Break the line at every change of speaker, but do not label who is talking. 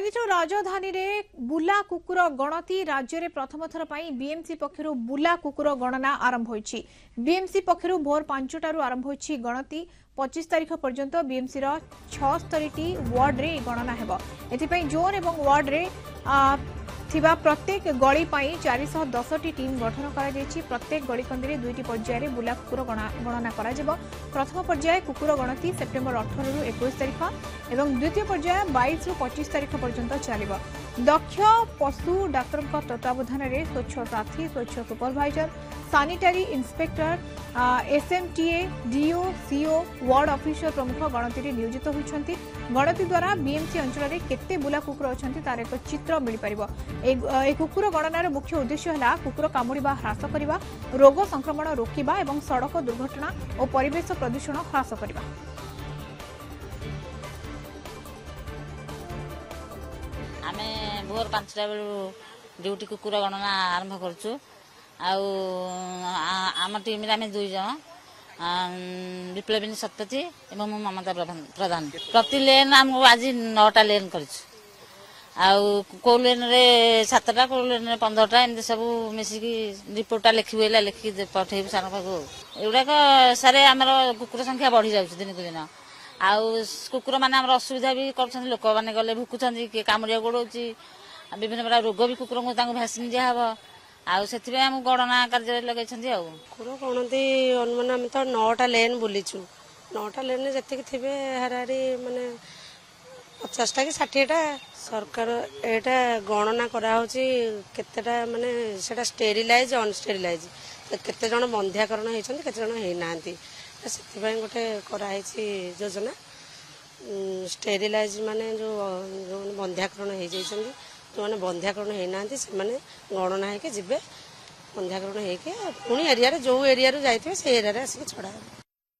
राजधानी रे बुला कुकुर गणति राज्य में प्रथम थर बीएमसी पक्षर बुला कुकुर गणना आरंभ होईछि। बीएमसी पक्षर भोर 5टारू आरंभ होईछि गणति 25 तारीख पर्यंत बीएमसी 76 वार्ड रे गणना हेबो। एथिपई जोन एवं वार्ड रे थिबा प्रत्येक गली 410 टीम गठन करा जायछि। प्रत्येक गली कंदी 2टी पर्याय बुला कुकुर गणना करा जेबो। प्रथम पर्याय कुकुर गणति सेप्टेम्बर 18 रु 21 तारीख एवं द्वितीय पर्याय 22 रु 25 तारीख पर्यंत चलिबो। दक्ष पशु डाक्टर तत्वावधान में स्वच्छ साथी, स्वच्छ supervisor, sanitary inspector, SMTA, DO, CO, ward officer प्रमुख गणति नियोजित होइछन्ति। गणति द्वारा बीएमसी अंचल में केते बुला कुकुर अछन्ति तार एक चित्र मिल पारिबो। ए कुकुर गणनार मुख्य उद्देश्य है कुकुर कामुड़ा ह्रास करने, रोग संक्रमण रोकवा और सड़क दुर्घटना और परिवेश प्रदूषण ह्रास करने।
आमे भोर 5टा बेलू ड्यूटी कुकुर गणना आरंभ करछु। आम टीम रे आमे 2 जन विप्लविनी शतपथी एवं ममता प्रधान। प्रति लेन आमको आज 9टा लेन करछु। को लेन रे 7टा, को लेन रे 15टा एमती सब मिसिकी रिपोर्टा लिखिबेला लिखि पठेबु सार पाखु। एउडाक सारे हमर कुकुर संख्या बढ़ी जाउछ दिन को दिन। कुकुर माने हमर असुविधा भी करछन, लोक माने गले भुकुछन कि कामुड़िया गोडौची, विभिन्न प्रकार रोग भी कुकुर को तांको भैक्सीन दिया हबो। से हम गणना कार्य लगे
कुकुर गणति अनुमान आम तो 9टा लेन बुलीचु। 9टा लेन में जी थे हाराहारी माने 50टा कि 60टा सरकार एटा गणना कराऊँगी केतेटा माने सेटा स्टेरिलाइज अनस्टेरिलाइज केते जन बंध्याकरण होती केते जन होना से गोटे कराई योजना। स्टेरिलाइज माने जो बंध्याकरण हो जाती, जो मैंने बंध्याकरण होना से गणना होके बंध्याकरण होके पुणी एरिया जो एरिया जाइए से एरिया आसिक छड़ा।